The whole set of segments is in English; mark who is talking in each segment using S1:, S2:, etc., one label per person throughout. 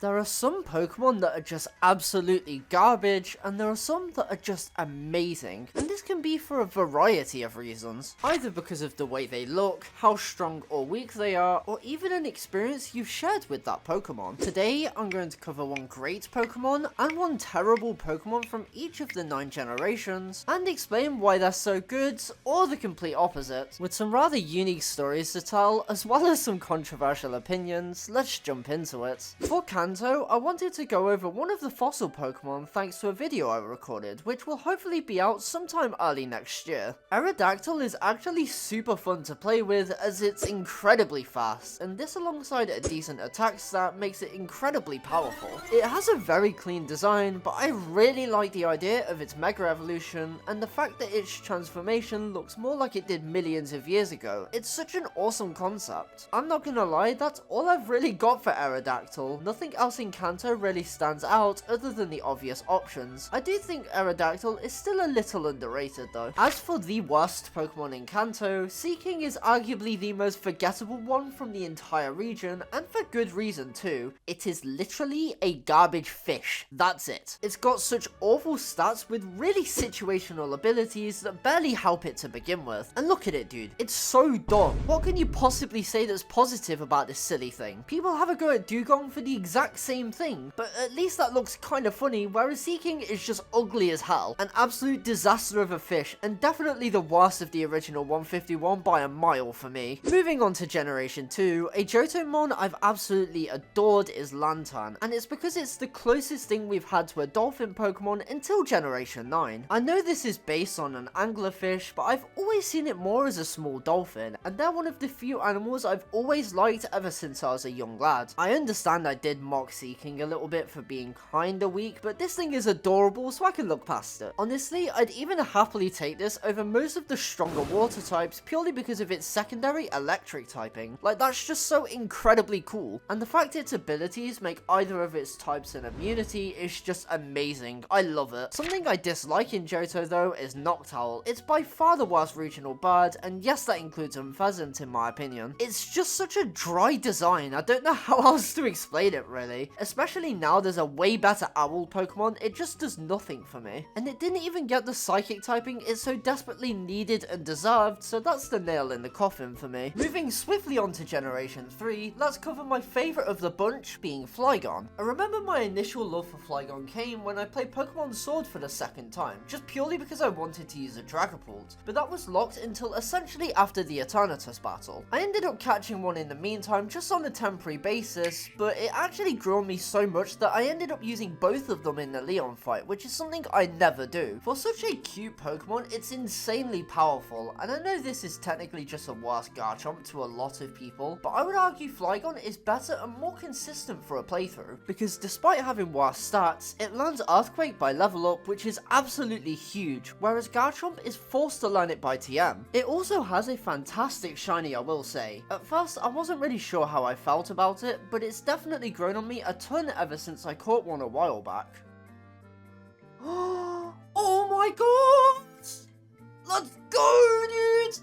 S1: There are some Pokemon that are just absolutely garbage, and there are some that are just amazing. And this can be for a variety of reasons. Either because of the way they look, how strong or weak they are, or even an experience you've shared with that Pokemon. Today, I'm going to cover one great Pokemon and one terrible Pokemon from each of the 9 generations, and explain why they're so good, or the complete opposite. With some rather unique stories to tell, as well as some controversial opinions, let's jump into it. For Kanto, I wanted to go over one of the fossil Pokemon thanks to a video I recorded, which will hopefully be out sometime early next year. Aerodactyl is actually super fun to play with as it's incredibly fast, and this alongside a decent attack stat makes it incredibly powerful. It has a very clean design, but I really like the idea of its Mega Evolution, and the fact that its transformation looks more like it did millions of years ago. It's such an awesome concept. I'm not gonna lie, that's all I've really got for Aerodactyl. Nothing else in Kanto really stands out other than the obvious options. I do think Aerodactyl is still a little underrated though. As for the worst Pokemon in Kanto, Seaking is arguably the most forgettable one from the entire region, and for good reason too. It is literally a garbage fish. That's it. It's got such awful stats with really situational abilities that barely help it to begin with. And look at it, dude. It's so dumb. What can you possibly say that's positive about this silly thing? People have a go at Dugong for the exact same thing, but at least that looks kind of funny, whereas Seaking is just ugly as hell. An absolute disaster of a fish, and definitely the worst of the original 151 by a mile for me. Moving on to Generation 2, a Johtomon I've absolutely adored is Lantern, and it's because it's the closest thing we've had to a dolphin Pokemon until Generation 9. I know this is based on an anglerfish, but I've always seen it more as a small dolphin, and they're one of the few animals I've always liked ever since I was a young lad. I understand I did mock Seaking a little bit for being kinda weak, but this thing is adorable, so I can look past it. Honestly, I'd even happily take this over most of the stronger water types purely because of its secondary electric typing. Like, that's just so incredibly cool, and the fact its abilities make either of its types an immunity is just amazing. I love it. Something I dislike in Johto though is Noctowl. It's by far the worst regional bird, and yes, that includes Pheasant in my opinion. It's just such a dry design. I don't know how else to explain it really. Especially now there's a way better owl Pokemon, it just does nothing for me. And it didn't even get the psychic typing it so desperately needed and deserved, so that's the nail in the coffin for me. Moving swiftly on to Generation 3, let's cover my favourite of the bunch, being Flygon. I remember my initial love for Flygon came when I played Pokemon Sword for the second time, just purely because I wanted to use a Dragapult, but that was locked until essentially after the Eternatus battle. I ended up catching one in the meantime just on a temporary basis, but it actually grew on me so much that I ended up using both of them in the Leon fight, which is something I never do. For such a cute Pokemon, it's insanely powerful, and I know this is technically just a worse Garchomp to a lot of people, but I would argue Flygon is better and more consistent for a playthrough, because despite having worse stats, it learns Earthquake by level up, which is absolutely huge, whereas Garchomp is forced to learn it by TM. It also has a fantastic shiny, I will say. At first, I wasn't really sure how I felt about it, but it's definitely grown on me a ton ever since I caught one a while back. Oh my god! Let's go, dude!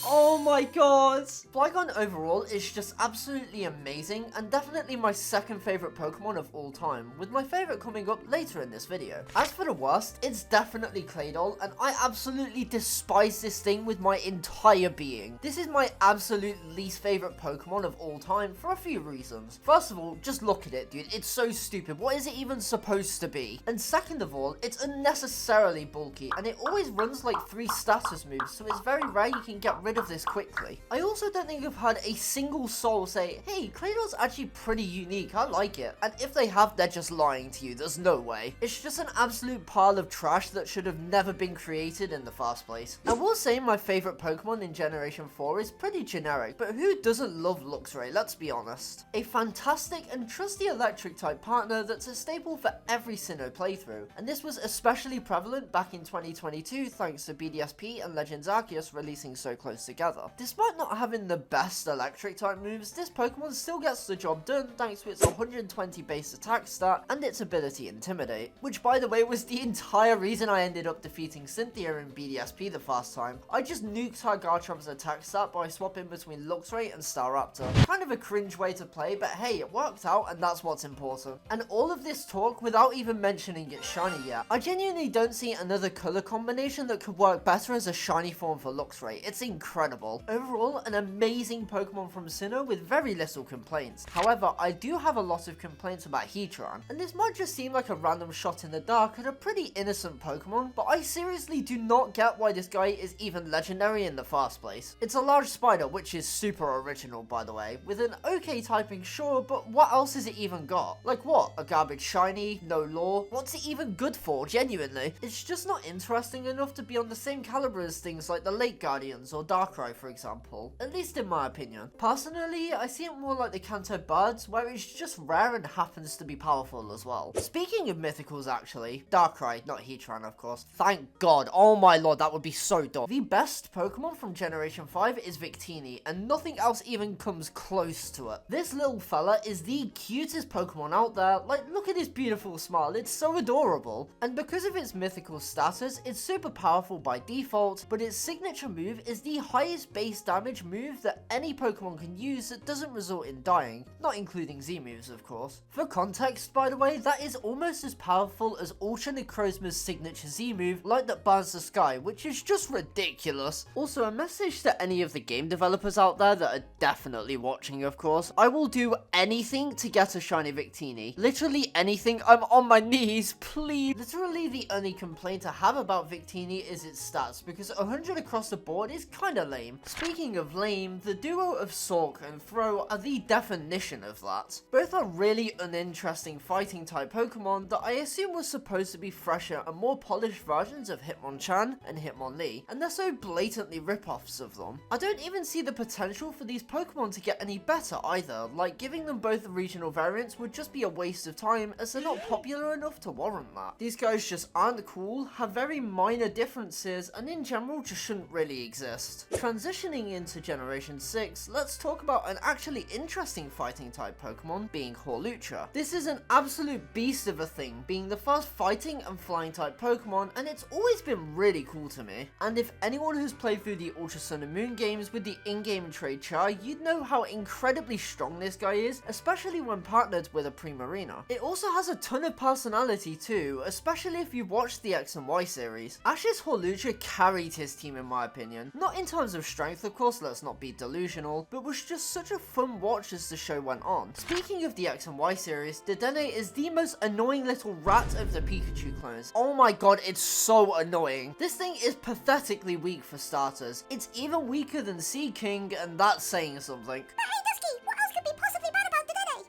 S1: Oh my god! Flygon overall is just absolutely amazing, and definitely my second favourite Pokemon of all time, with my favourite coming up later in this video. As for the worst, it's definitely Claydol, and I absolutely despise this thing with my entire being. This is my absolute least favourite Pokemon of all time for a few reasons. First of all, just look at it, dude. It's so stupid. What is it even supposed to be? And second of all, it's unnecessarily bulky, and it always runs like 3 status moves, so it's very rare you can get rid of this quickly. I also don't think I've had a single soul say, hey, Claydol's actually pretty unique, I like it. And if they have, they're just lying to you, there's no way. It's just an absolute pile of trash that should have never been created in the first place. I will say my favourite Pokemon in Generation 4 is pretty generic, but who doesn't love Luxray, let's be honest. A fantastic and trusty electric type partner that's a staple for every Sinnoh playthrough, and this was especially prevalent back in 2022 thanks to BDSP and Legends Arceus releasing so close together. Despite not having the best electric type moves, this Pokemon still gets the job done thanks to its 120 base attack stat and its ability Intimidate, which by the way was the entire reason I ended up defeating Cynthia in BDSP the first time. I just nuked her Garchomp's attack stat by swapping between Luxray and Staraptor. Kind of a cringe way to play, but hey, it worked out and that's what's important. And all of this talk without even mentioning its shiny yet. I genuinely don't see another color combination that could work better as a shiny form for Luxray. It's incredible. Overall, an amazing Pokemon from Sinnoh with very little complaints. However, I do have a lot of complaints about Heatran, and this might just seem like a random shot in the dark at a pretty innocent Pokemon, but I seriously do not get why this guy is even legendary in the first place. It's a large spider, which is super original by the way, with an okay typing sure, but what else has it even got? Like what? A garbage shiny? No lore? What's it even good for, genuinely? It's just not interesting enough to be on the same caliber as things like the Lake Guardians or Darkrai for example, at least in my opinion. Personally, I see it more like the Kanto Birds, where it's just rare and happens to be powerful as well. Speaking of mythicals actually, Darkrai, not Heatran of course. Thank God, oh my lord, that would be so dumb. The best Pokemon from Generation 5 is Victini, and nothing else even comes close to it. This little fella is the cutest Pokemon out there. Like, look at his beautiful smile, it's so adorable. And because of its mythical status, it's super powerful by default, but its signature move is the highest base damage move that any Pokemon can use that doesn't result in dying, not including Z moves of course. For context by the way, that is almost as powerful as Ultra Necrozma's signature Z move, Light That Burns the Sky, which is just ridiculous. Also, a message to any of the game developers out there that are definitely watching of course, I will do anything to get a shiny Victini. Literally anything, I'm on my knees, please. Literally the only complaint I have about Victini is its stats, because 100 across the board is kinda lame. Speaking of lame, the duo of Sork and Throh are the definition of that. Both are really uninteresting fighting type Pokemon that I assume was supposed to be fresher and more polished versions of Hitmonchan and Hitmonlee, and they're so blatantly rip-offs of them. I don't even see the potential for these Pokemon to get any better either, like giving them both regional variants would just be a waste of time as they're not popular enough to warrant that. These guys just aren't cool, have very minor differences, and in general just shouldn't really exist. Transitioning into Generation 6, let's talk about an actually interesting fighting type Pokemon being Hawlucha. This is an absolute beast of a thing, being the first fighting and flying type Pokemon, and it's always been really cool to me. And if anyone who's played through the Ultra Sun and Moon games with the in-game trade char, you'd know how incredibly strong this guy is, especially when partnered with a Primarina. It also has a ton of personality too, especially if you've watched the X and Y series. Ash's Hawlucha carried his team in my opinion, not in terms of strength of course, let's not be delusional, but was just such a fun watch as the show went on. Speaking of the X and Y series, Dedenne is the most annoying little rat of the Pikachu clones. Oh my god, it's so annoying. This thing is pathetically weak for starters. It's even weaker than Sea King, and that's saying something.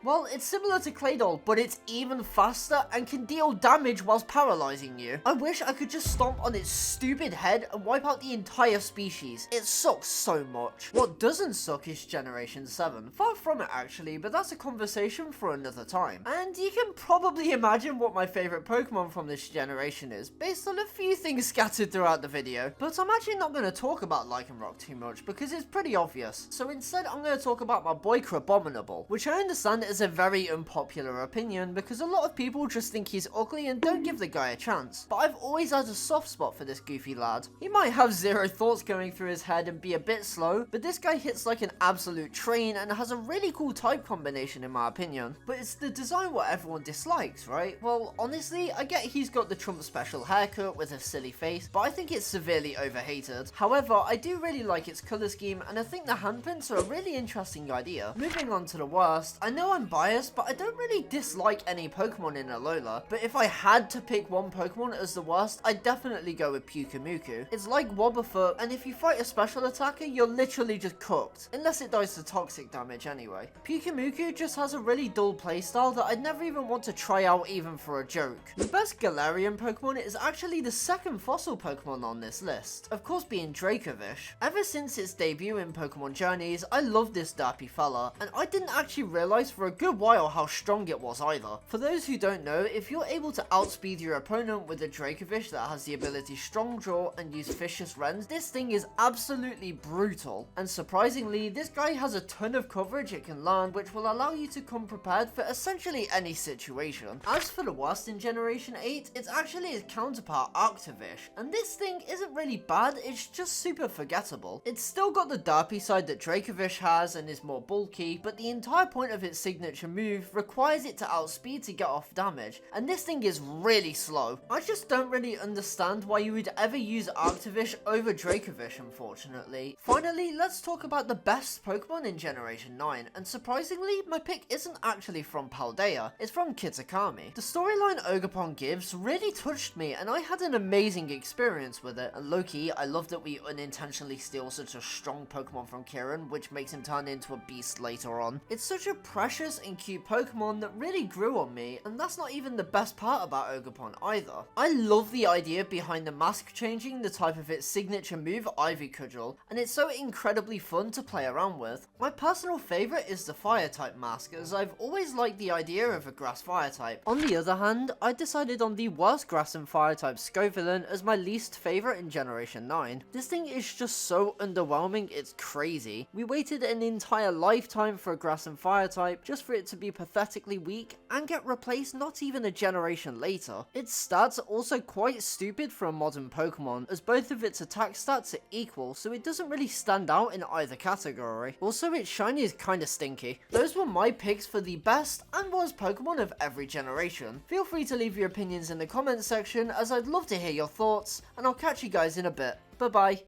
S1: Well, it's similar to Claydol, but it's even faster and can deal damage whilst paralyzing you. I wish I could just stomp on its stupid head and wipe out the entire species. It sucks so much. What doesn't suck is Generation 7. Far from it actually, but that's a conversation for another time. And you can probably imagine what my favorite Pokemon from this generation is, based on a few things scattered throughout the video. But I'm actually not going to talk about Lycanroc too much because it's pretty obvious. So instead I'm going to talk about my boy Crabominable, which I understand is a very unpopular opinion because a lot of people just think he's ugly and don't give the guy a chance. But I've always had a soft spot for this goofy lad. He might have zero thoughts going through his head and be a bit slow, but this guy hits like an absolute train and has a really cool type combination in my opinion. But it's the design what everyone dislikes, right? Well, honestly, I get he's got the Trump special haircut with a silly face, but I think it's severely overhated. However, I do really like its color scheme and I think the handprints are a really interesting idea. Moving on to the worst, I know I'm biased, but I don't really dislike any Pokemon in Alola, but if I had to pick one Pokemon as the worst, I'd definitely go with Pyukumuku. It's like Wobbuffet, and if you fight a special attacker, you're literally just cooked, unless it dies to toxic damage anyway. Pyukumuku just has a really dull playstyle that I'd never even want to try out even for a joke. The best Galarian Pokemon is actually the second fossil Pokemon on this list, of course being Dracovish. Ever since its debut in Pokemon Journeys, I love this derpy fella, and I didn't actually realize for for a good while how strong it was either. For those who don't know, if you're able to outspeed your opponent with a Dracovish that has the ability Strong Jaw and use Vicious Rends, this thing is absolutely brutal. And surprisingly, this guy has a ton of coverage it can land, which will allow you to come prepared for essentially any situation. As for the worst in Generation 8, it's actually its counterpart Arctovish, and this thing isn't really bad, it's just super forgettable. It's still got the derpy side that Dracovish has and is more bulky, but the entire point of its signature move requires it to outspeed to get off damage, and this thing is really slow. I just don't really understand why you would ever use Arctovish over Dracovish, unfortunately. Finally, let's talk about the best Pokemon in Generation 9, and surprisingly, my pick isn't actually from Paldea, it's from Kitakami. The storyline Ogerpon gives really touched me, and I had an amazing experience with it, and low-key, I love that we unintentionally steal such a strong Pokemon from Kieran, which makes him turn into a beast later on. It's such a precious and cute Pokemon that really grew on me, and that's not even the best part about Ogerpon either. I love the idea behind the mask changing the type of its signature move, Ivy Cudgel, and it's so incredibly fun to play around with. My personal favourite is the fire type mask, as I've always liked the idea of a grass fire type. On the other hand, I decided on the worst grass and fire type Scovillain as my least favourite in Generation 9. This thing is just so underwhelming, it's crazy. We waited an entire lifetime for a grass and fire type just for it to be pathetically weak and get replaced not even a generation later. Its stats are also quite stupid for a modern Pokemon, as both of its attack stats are equal, so it doesn't really stand out in either category. Also, its shiny is kinda stinky. Those were my picks for the best and worst Pokemon of every generation. Feel free to leave your opinions in the comments section, as I'd love to hear your thoughts, and I'll catch you guys in a bit. Bye bye.